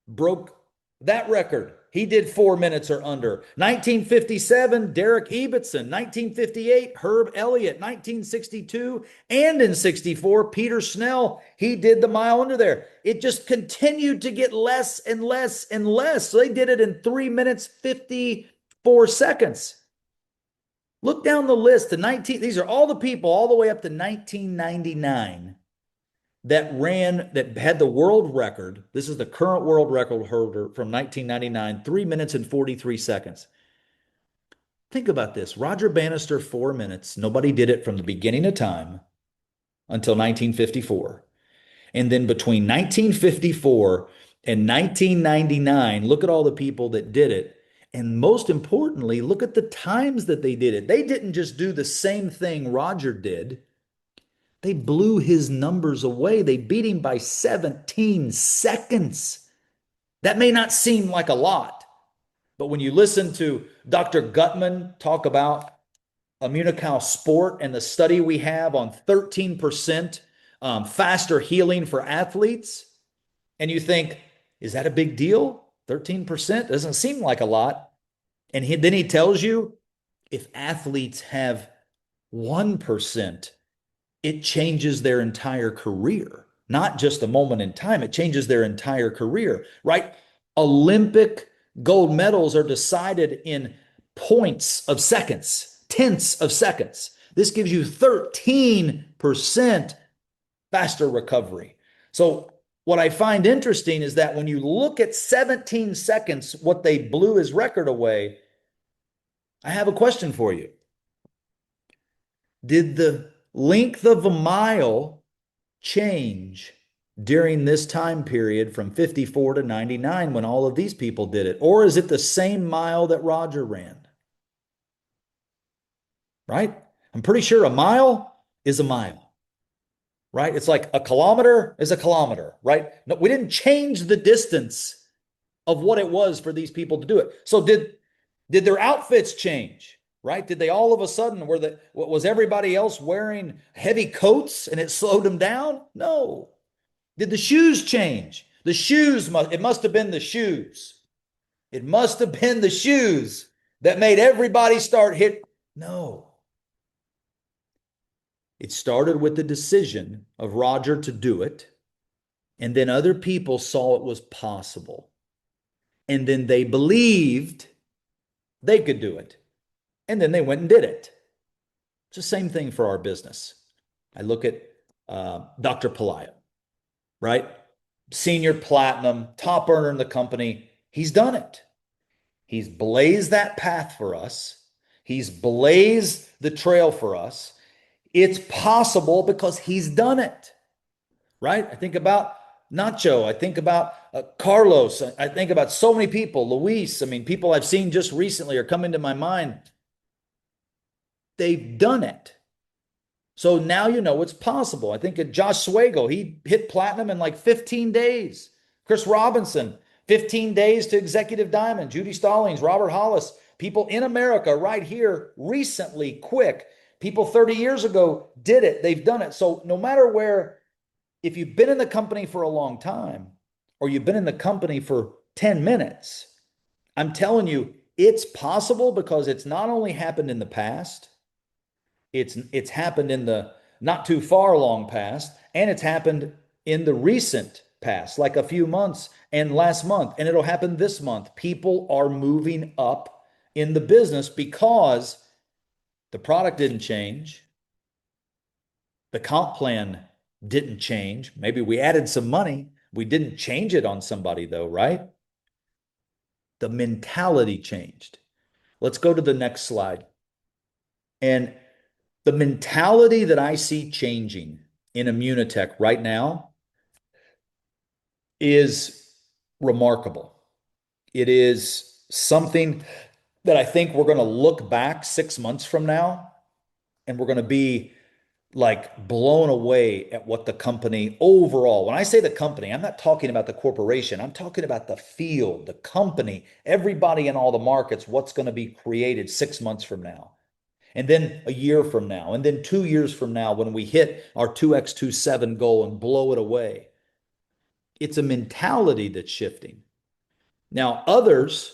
broke that record. He did 4 minutes or under. 1957, Derek Ebbetson. 1958, Herb Elliott. 1962 and in 64, Peter Snell. He did the mile under there. It just continued to get less and less and less. So they did it in 3 minutes, 54 seconds. Look down the list to 19. These are all the people all the way up to 1999 that had the world record. This is the current world record holder from 1999, 3 minutes and 43 seconds. Think about this. Roger Bannister, 4 minutes. Nobody did it from the beginning of time until 1954. And then between 1954 and 1999, look at all the people that did it. And most importantly, look at the times that they did it. They didn't just do the same thing Roger did. They blew his numbers away. They beat him by 17 seconds. That may not seem like a lot, but when you listen to Dr. Gutman talk about Immunical Sport and the study we have on 13% faster healing for athletes, and you think, is that a big deal? 13% doesn't seem like a lot. And then he tells you if athletes have 1%, it changes their entire career, not just a moment in time. It changes their entire career, right? Olympic gold medals are decided in points of seconds, tenths of seconds. This gives you 13% faster recovery. So what I find interesting is that when you look at 17 seconds, what they blew his record away, I have a question for you. Did the length of a mile change during this time period from 54 to 99 when all of these people did it? Or is it the same mile that Roger ran? Right? I'm pretty sure a mile is a mile, right? It's like a kilometer is a kilometer, right? No, we didn't change the distance of what it was for these people to do it. So did Did their outfits change? Right? Did they all of a sudden was everybody else wearing heavy coats and it slowed them down? No. Did the shoes change? It must have been the shoes. It must have been the shoes that made everybody start hit. No. It started with the decision of Roger to do it, and then other people saw it was possible. And then they believed they could do it. And then they went and did it. It's the same thing for our business. I look at Dr. Pelayo, right? Senior platinum, top earner in the company. He's done it. He's blazed that path for us. He's blazed the trail for us. It's possible because he's done it, right? I think about Nacho. I think about Carlos. I think about so many people. Luis. I mean, people I've seen just recently are coming to my mind. They've done it. So now you know it's possible. I think of Josh Swagel. He hit platinum in like 15 days. Chris Robinson, 15 days to executive diamond. Judy Stallings, Robert Hollis, people in America right here recently, quick. People 30 years ago did it. They've done it. So no matter where, if you've been in the company for a long time or you've been in the company for 10 minutes, I'm telling you, it's possible because it's not only happened in the past, it's happened in the not too far long past, and it's happened in the recent past, like a few months and last month, and it'll happen this month. People are moving up in the business because the product didn't change. The comp plan didn't change. Maybe we added some money. We didn't change it on somebody though, right? The mentality changed. Let's go to the next slide. And the mentality that I see changing in Immunotech right now is remarkable. It is something that I think we're going to look back 6 months from now and we're going to be like blown away at what the company overall, when I say the company, I'm not talking about the corporation. I'm talking about the field, the company, everybody in all the markets, what's going to be created 6 months from now. And then a year from now, and then 2 years from now, when we hit our 2x27 goal and blow it away. It's a mentality that's shifting. Now, others,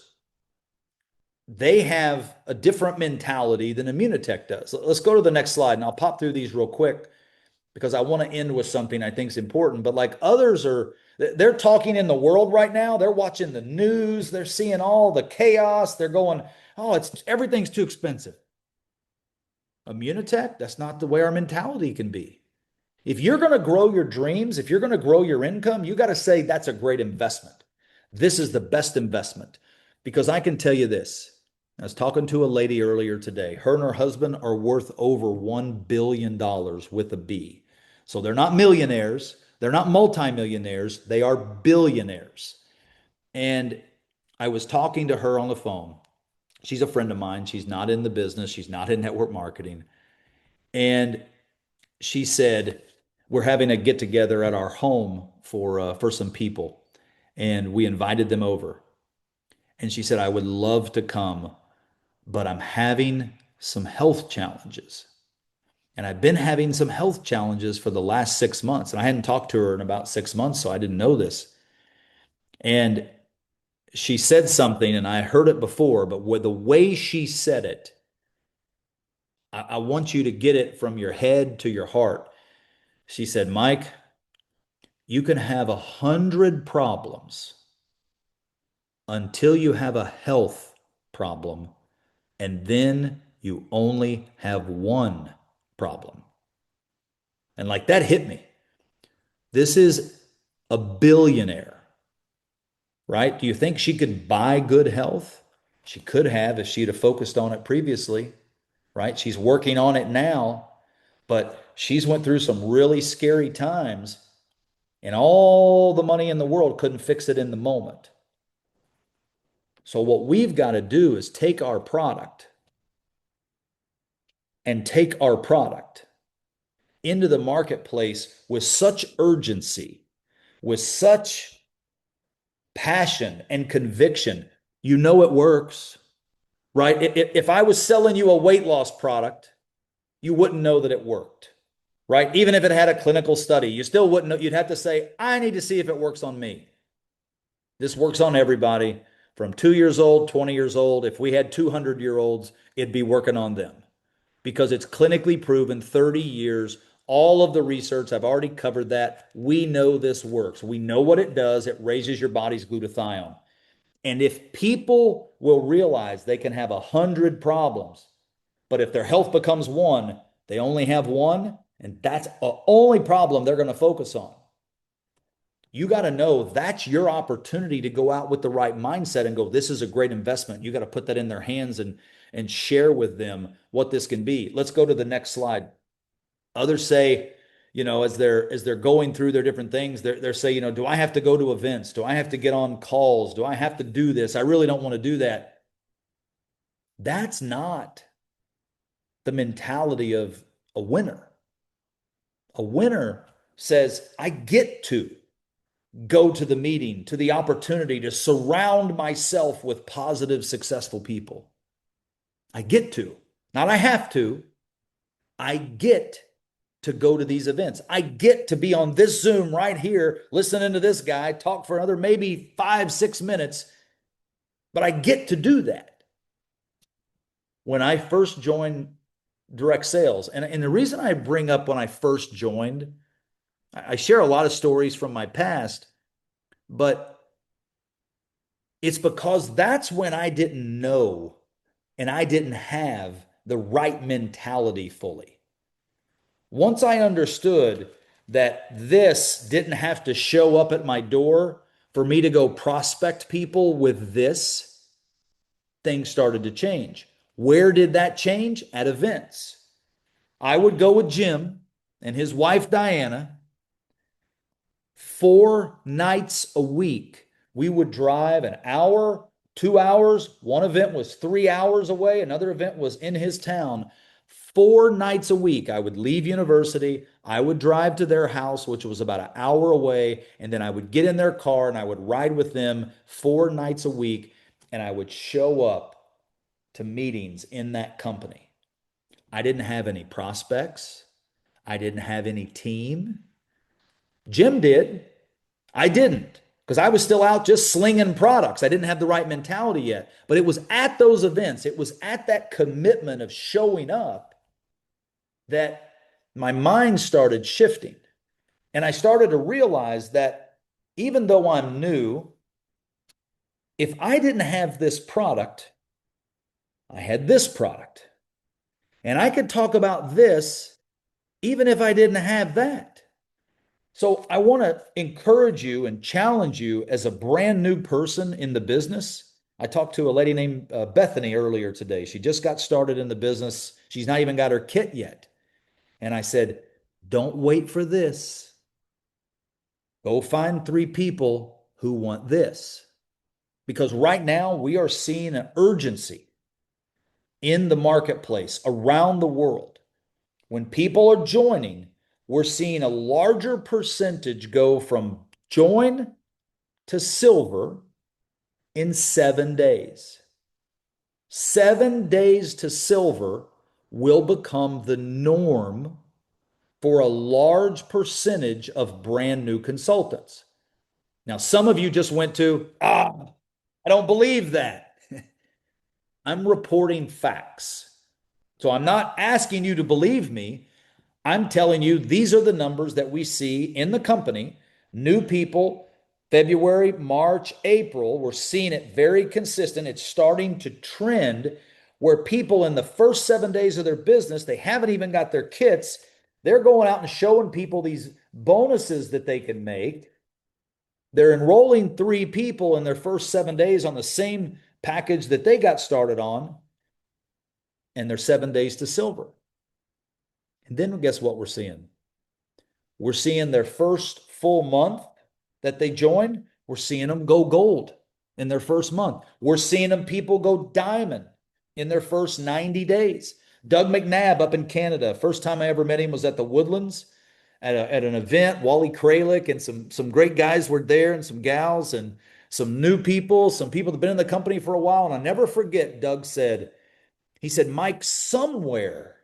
they have a different mentality than Immunotech does. Let's go to the next slide, and I'll pop through these real quick because I want to end with something I think is important. But like others they're talking in the world right now. They're watching the news. They're seeing all the chaos. They're going, oh, everything's too expensive. Immunotech, that's not the way our mentality can be. If you're going to grow your dreams, if you're going to grow your income, you got to say that's a great investment. This is the best investment. Because I can tell you this. I was talking to a lady earlier today. Her and her husband are worth over $1 billion with a B. So they're not millionaires. They're not multimillionaires. They are billionaires. And I was talking to her on the phone. She's a friend of mine. She's not in the business. She's not in network marketing. And she said, we're having a get together at our home for some people. And we invited them over. And she said, I would love to come, but I'm having some health challenges. And I've been having some health challenges for the last 6 months. And I hadn't talked to her in about 6 months, so I didn't know this. And she said something, and I heard it before, but with the way she said it, I want you to get it from your head to your heart. She said, Mike, you can have 100 problems until you have a health problem, and then you only have one problem. And like that hit me. This is a billionaire, right? Do you think she could buy good health? She could have if she'd have focused on it previously, right? She's working on it now, but she's went through some really scary times, and all the money in the world couldn't fix it in the moment. So what we've got to do is take our product into the marketplace with such urgency, with such passion and conviction. You know it works. right? If I was selling you a weight loss product, you wouldn't know that it worked, right? Even if it had a clinical study, you still wouldn't know. You'd have to say, I need to see if it works on me. This works on everybody from 2 years old, 20 years old. If we had 200-year-olds, it'd be working on them because it's clinically proven 30 years. All of the research, I've already covered that. We know this works. We know what it does. It raises your body's glutathione. And if people will realize they can have 100 problems, but if their health becomes one, they only have one, and that's the only problem they're going to focus on. You got to know that's your opportunity to go out with the right mindset and go, this is a great investment. You got to put that in their hands and share with them what this can be. Let's go to the next slide. Others say, as they're going through their different things, they're saying, do I have to go to events? Do I have to get on calls? Do I have to do this? I really don't want to do that. That's not the mentality of a winner. A winner says, I get to go to the meeting, to the opportunity to surround myself with positive, successful people. I get to, not I have to. I get to go to these events. I get to be on this Zoom right here, listening to this guy talk for another maybe 5-6 minutes, but I get to do that. When I first joined direct sales, and the reason I bring up when I first joined, I share a lot of stories from my past, but it's because that's when I didn't know and I didn't have the right mentality fully. Once I understood that this didn't have to show up at my door for me to go prospect people with this, things started to change. Where did that change? At events. I would go with Jim and his wife, Diana, 4 nights a week. We would drive an hour, 2 hours. One event was 3 hours away. Another event was in his town. 4 nights a week, I would leave university. I would drive to their house, which was about an hour away. And then I would get in their car and I would ride with them 4 nights a week. And I would show up to meetings in that company. I didn't have any prospects. I didn't have any team. Jim did. I didn't because I was still out just slinging products. I didn't have the right mentality yet. But it was at those events, it was at that commitment of showing up that my mind started shifting. And I started to realize that even though I'm new, if I didn't have this product, I had this product. And I could talk about this even if I didn't have that. So I want to encourage you and challenge you as a brand new person in the business. I talked to a lady named Bethany earlier today. She just got started in the business. She's not even got her kit yet. And I said, don't wait for this. Go find 3 people who want this. Because right now we are seeing an urgency in the marketplace around the world. When people are joining, we're seeing a larger percentage go from join to silver in 7 days. 7 days to silver will become the norm for a large percentage of brand new consultants. Now, some of you just went to, I don't believe that. I'm reporting facts. So I'm not asking you to believe me. I'm telling you, these are the numbers that we see in the company. New people, February, March, April, we're seeing it very consistent. It's starting to trend where people in the first 7 days of their business, they haven't even got their kits. They're going out and showing people these bonuses that they can make. They're enrolling 3 people in their first 7 days on the same package that they got started on, and they're 7 days to silver. And then guess what we're seeing? We're seeing their first full month that they join, we're seeing them go gold in their first month. We're seeing them people go diamond in their first 90 days. Doug McNabb up in Canada, first time I ever met him was at the Woodlands at an event. Wally Kralik and some great guys were there and some gals. And some new people, some people that have been in the company for a while. And I never forget, Doug said, he said, Mike, somewhere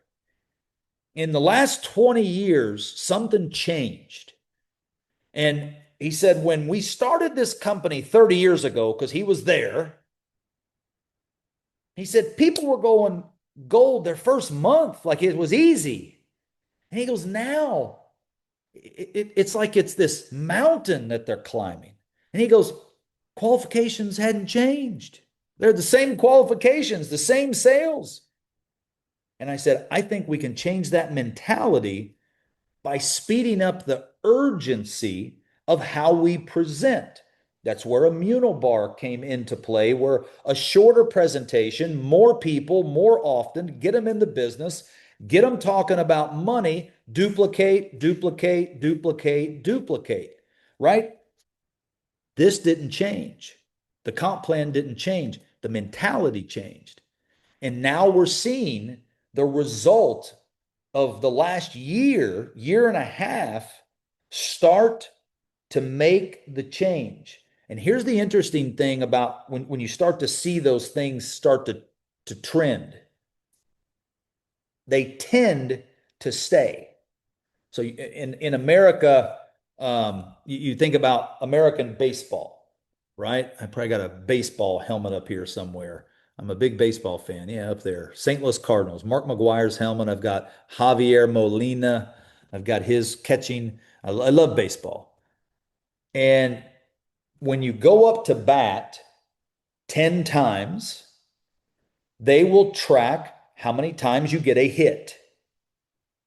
in the last 20 years, something changed. And he said, when we started this company 30 years ago, because he was there, he said, people were going gold their first month, like it was easy. And he goes, now it's like it's this mountain that they're climbing. And he goes, qualifications hadn't changed. They're the same qualifications, the same sales. And I said, I think we can change that mentality by speeding up the urgency of how we present. That's where Immunobar came into play, where a shorter presentation, more people, more often, get them in the business, get them talking about money, duplicate, duplicate, duplicate, duplicate, right? This didn't change. The comp plan didn't change. The mentality changed. And now we're seeing the result of the last year, year and a half, start to make the change. And here's the interesting thing about when you start to see those things start to trend, they tend to stay. So in America, you think about American baseball, right? I probably got a baseball helmet up here somewhere. I'm a big baseball fan. Yeah, up there. St. Louis Cardinals. Mark McGuire's helmet. I've got Javier Molina. I've got his catching. I love baseball. And when you go up to bat 10 times, they will track how many times you get a hit.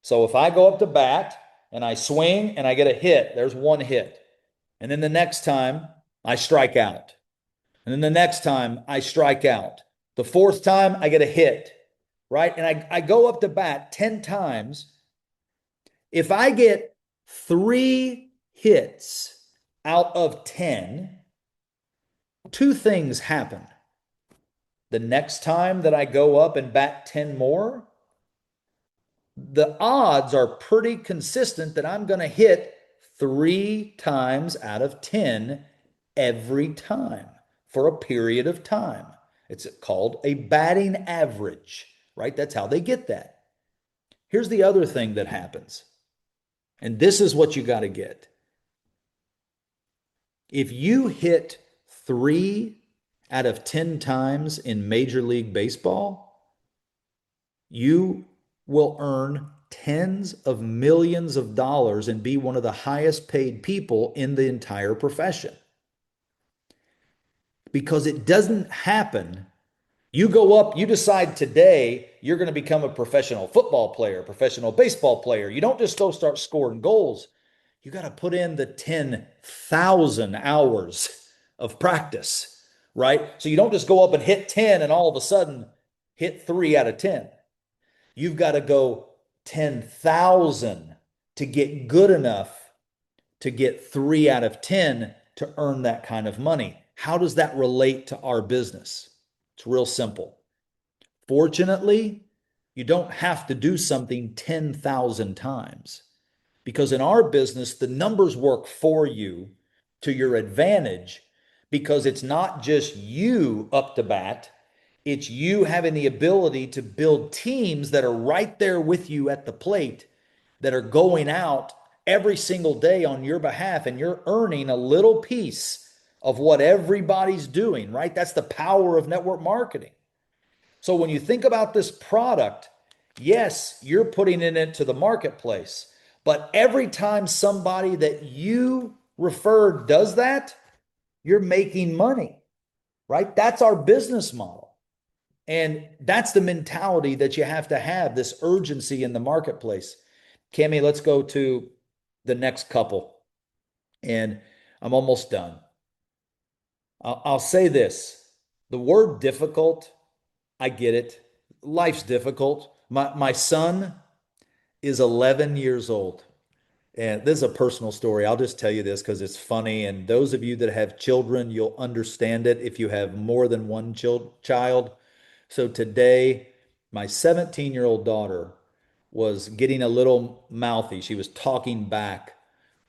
So if I go up to bat and I swing and I get a hit, there's one hit. And then the next time I strike out. And then the next time I strike out. The fourth time I get a hit, right? And I go up to bat 10 times. If I get 3 hits out of 10, two things happen. The next time that I go up and bat 10 more, the odds are pretty consistent that I'm going to hit 3 times out of 10 every time for a period of time. It's called a batting average, right? That's how they get that. Here's the other thing that happens, and this is what you got to get. If you hit 3 out of 10 times in Major League Baseball, you will earn tens of millions of dollars and be one of the highest paid people in the entire profession. Because it doesn't happen. You go up, you decide today you're going to become a professional football player, professional baseball player. You don't just go start scoring goals. You got to put in the 10,000 hours of practice, right? So you don't just go up and hit 10 and all of a sudden hit 3 out of 10. You've got to go 10,000 to get good enough to get 3 out of 10 to earn that kind of money. How does that relate to our business? It's real simple. Fortunately, you don't have to do something 10,000 times because in our business, the numbers work for you to your advantage because it's not just you up to bat. It's you having the ability to build teams that are right there with you at the plate that are going out every single day on your behalf, and you're earning a little piece of what everybody's doing, right? That's the power of network marketing. So when you think about this product, yes, you're putting it into the marketplace, but every time somebody that you referred does that, you're making money, right? That's our business model. And that's the mentality that you have to have, this urgency in the marketplace. Cami, let's go to the next couple. And I'm almost done. I'll say this. The word difficult, I get it. Life's difficult. My son is 11 years old. And this is a personal story. I'll just tell you this because it's funny. And those of you that have children, you'll understand it if you have more than one child. So today, my 17-year-old daughter was getting a little mouthy. She was talking back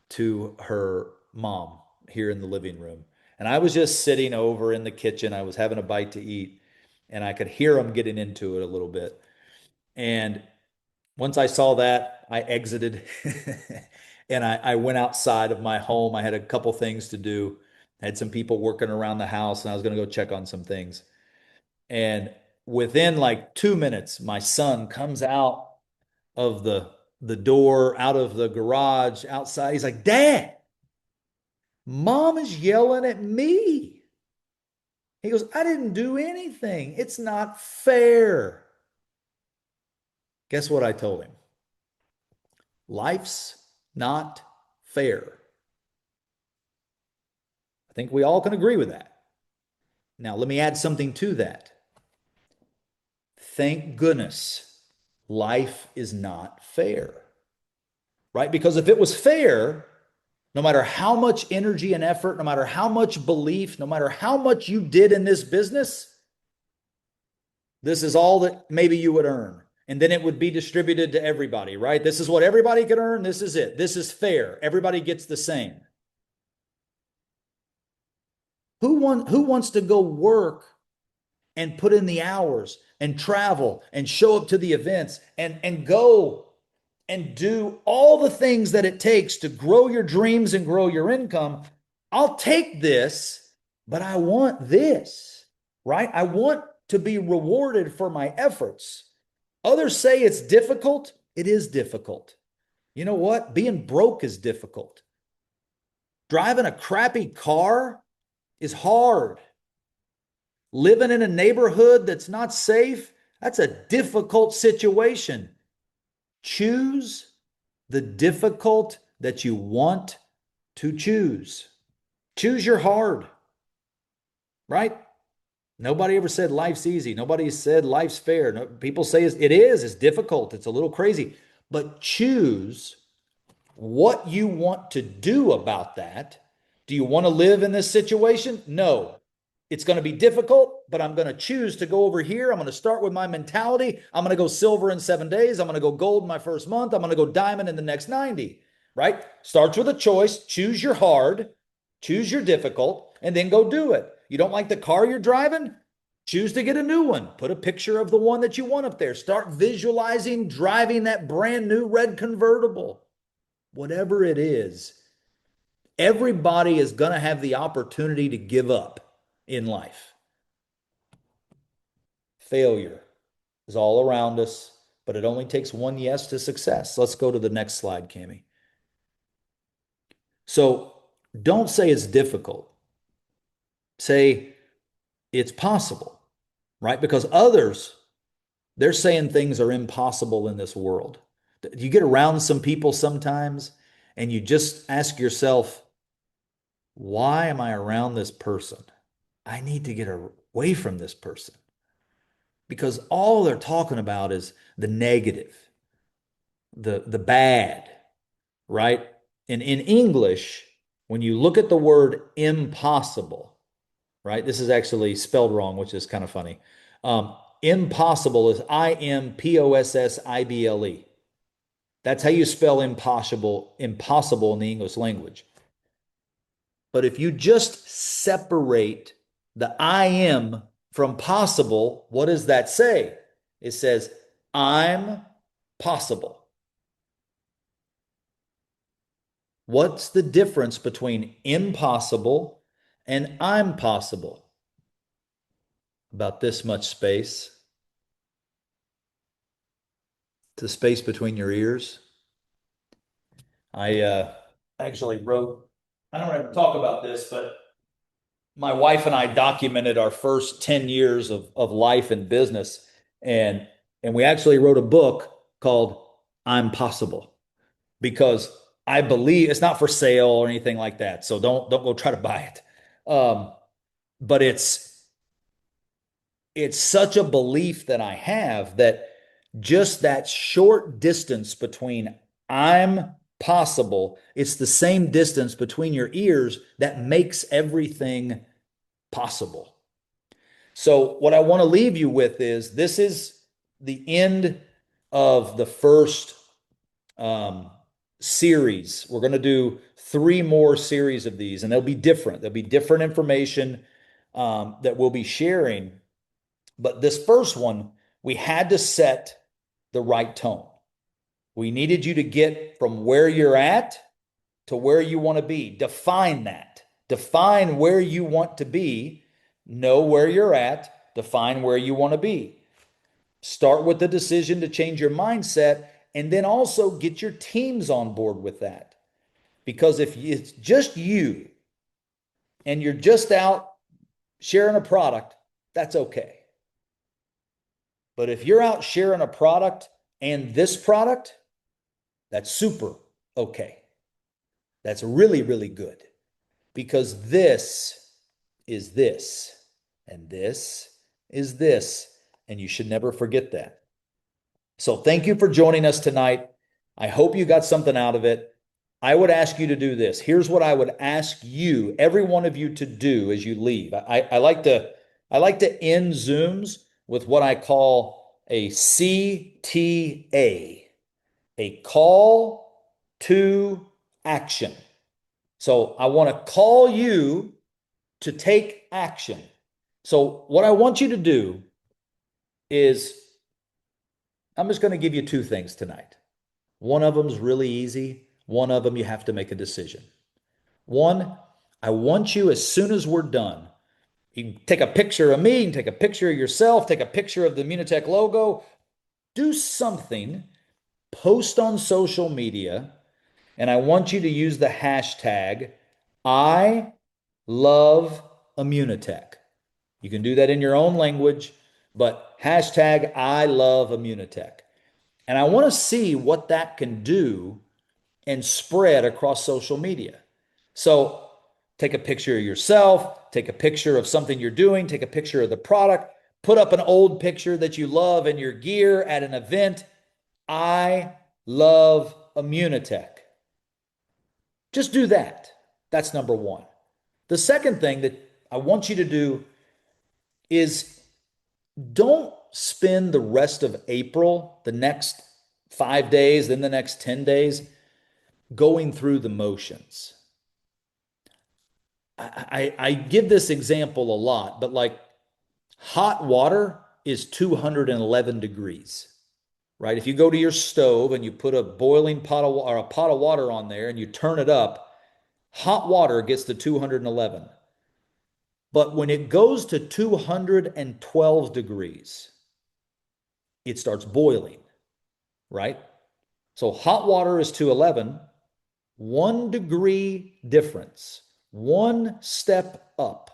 to her mom here in the living room. And I was just sitting over in the kitchen. I was having a bite to eat, and I could hear them getting into it a little bit. And once I saw that, I exited and I went outside of my home. I had a couple things to do. I had some people working around the house, and I was going to go check on some things. And within like 2 minutes, my son comes out of the door, out of the garage, outside. He's like, Dad, Mom is yelling at me. He goes, I didn't do anything. It's not fair. Guess what I told him? Life's not fair. I think we all can agree with that. Now, let me add something to that. Thank goodness life is not fair, right? Because if it was fair, no matter how much energy and effort, no matter how much belief, no matter how much you did in this business, this is all that maybe you would earn. And then it would be distributed to everybody, right? This is what everybody could earn. This is it. This is fair. Everybody gets the same. Who wants to go work and put in the hours and travel and show up to the events and go and do all the things that it takes to grow your dreams and grow your income? I'll take this, but I want this, right? I want to be rewarded for my efforts. Others say it's difficult. It is difficult. You know what? Being broke is difficult. Driving a crappy car is hard. Living in a neighborhood that's not safe, that's a difficult situation. Choose the difficult that you want to choose. Choose your hard, right? Nobody ever said life's easy. Nobody said life's fair. No, people say it is. It's difficult. It's a little crazy. But choose what you want to do about that. Do you want to live in this situation? No. It's going to be difficult, but I'm going to choose to go over here. I'm going to start with my mentality. I'm going to go silver in 7 days. I'm going to go gold in my first month. I'm going to go diamond in the next 90, right? Starts with a choice. Choose your hard, choose your difficult, and then go do it. You don't like the car you're driving? Choose to get a new one. Put a picture of the one that you want up there. Start visualizing driving that brand new red convertible. Whatever it is, everybody is going to have the opportunity to give up in life. Failure is all around us, but it only takes one yes to success. Let's go to the next slide, Cami. So don't say it's difficult. Say it's possible, right? Because others, they're saying things are impossible in this world. You get around some people sometimes and you just ask yourself, why am I around this person? I need to get away from this person because all they're talking about is the negative, the bad, right? And in English, when you look at the word impossible, right? This is actually spelled wrong, which is kind of funny. Impossible is Impossible. That's how you spell impossible in the English language. But if you just separate the I am from possible, what does that say? It says, I'm possible. What's the difference between impossible and I'm possible? About this much space. The space between your ears. I actually wrote, I don't ever talk about this, but my wife and I documented our first 10 years of life and business. And, and we actually wrote a book called I'm Possible because I believe it's not for sale or anything like that. So don't go try to buy it. But it's such a belief that I have that just that short distance between I'm possible, it's the same distance between your ears that makes everything possible. So, what I want to leave you with is this is the end of the first um, series. We're going to do three more series of these, and they'll be different. There'll be different information that we'll be sharing. But this first one, we had to set the right tone. We needed you to get from where you're at to where you want to be. Define that. Define where you want to be. Know where you're at. Define where you want to be. Start with the decision to change your mindset, and then also get your teams on board with that. Because if it's just you and you're just out sharing a product, that's okay. But if you're out sharing a product and this product, that's super okay. That's really, really good, because this is this, and this is this, and you should never forget that. So thank you for joining us tonight. I hope you got something out of it. I would ask you to do this. Here's what I would ask you, every one of you, to do as you leave. I like to end Zooms with what I call a CTA, a call to action. So I want to call you to take action. So what I want you to do is, I'm just going to give you two things tonight. One of them is really easy. One of them, you have to make a decision. One, I want you, as soon as we're done, you can take a picture of me, you can take a picture of yourself, take a picture of the Munitech logo, do something, post on social media, and I want you to use the hashtag I love Immunitech. You can do that in your own language, but hashtag I love Immunitech. And I want to see what that can do and spread across social media. So take a picture of yourself, take a picture of something you're doing, take a picture of the product, put up an old picture that you love in your gear at an event. I love Immunitech. Just do that. That's number one. The second thing that I want you to do is, don't spend the rest of April, the next 5 days, then the next 10 days, going through the motions. I give this example a lot, but like, hot water is 211 degrees, right? If you go to your stove and you put a boiling pot of, or a pot of water on there and you turn it up, hot water gets to 211. But when it goes to 212 degrees, it starts boiling, right? So hot water is 211, 1 degree difference, one step up.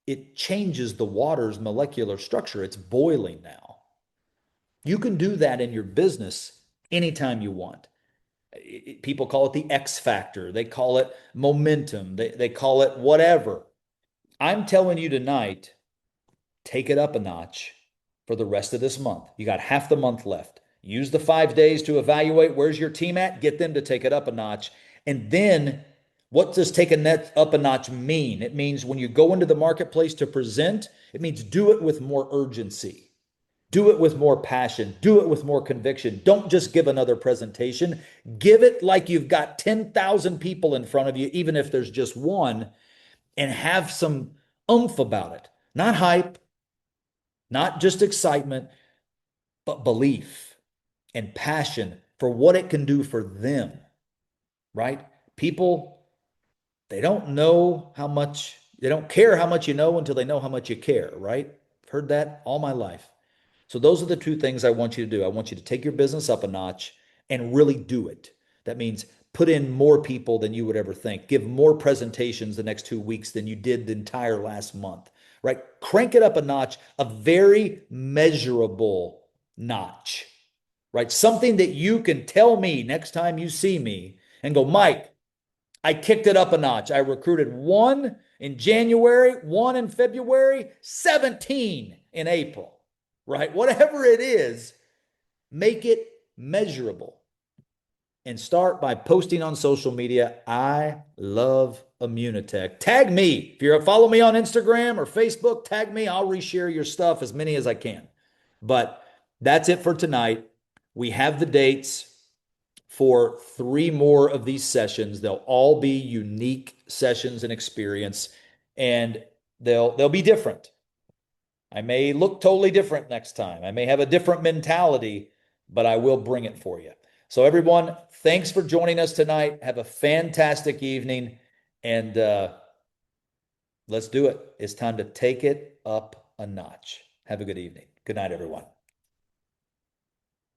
It changes the water's molecular structure. It's boiling now. You can do that in your business anytime you want. People call it the X factor. They call it momentum. They call it whatever. I'm telling you tonight, take it up a notch for the rest of this month. You got half the month left. Use the 5 days to evaluate where's your team at, get them to take it up a notch. And then, what does take it up a notch mean? It means when you go into the marketplace to present, it means do it with more urgency. Do it with more passion. Do it with more conviction. Don't just give another presentation. Give it like you've got 10,000 people in front of you, even if there's just one, and have some oomph about it. Not hype, not just excitement, but belief and passion for what it can do for them, right? People, they don't know how much, they don't care how much you know until they know how much you care, right? I've heard that all my life. So those are the two things I want you to do. I want you to take your business up a notch and really do it. That means put in more people than you would ever think. Give more presentations the next 2 weeks than you did the entire last month, right? Crank it up a notch, a very measurable notch, right? Something that you can tell me next time you see me and go, Mike, I kicked it up a notch. I recruited 1 in January, 1 in February, 17 in April, right? Whatever it is, make it measurable. And start by posting on social media, I love Immunitech. Tag me. If you're follow me on Instagram or Facebook, tag me. I'll reshare your stuff, as many as I can. But that's it for tonight. We have the dates. for three more of these sessions. They'll all be unique sessions and experience, and they'll be different. I may look totally different next time. I may have a different mentality, but I will bring it for you. So, everyone, thanks for joining us tonight. Have a fantastic evening, and let's do it. It's time to take it up a notch. Have a good evening. Good night, everyone.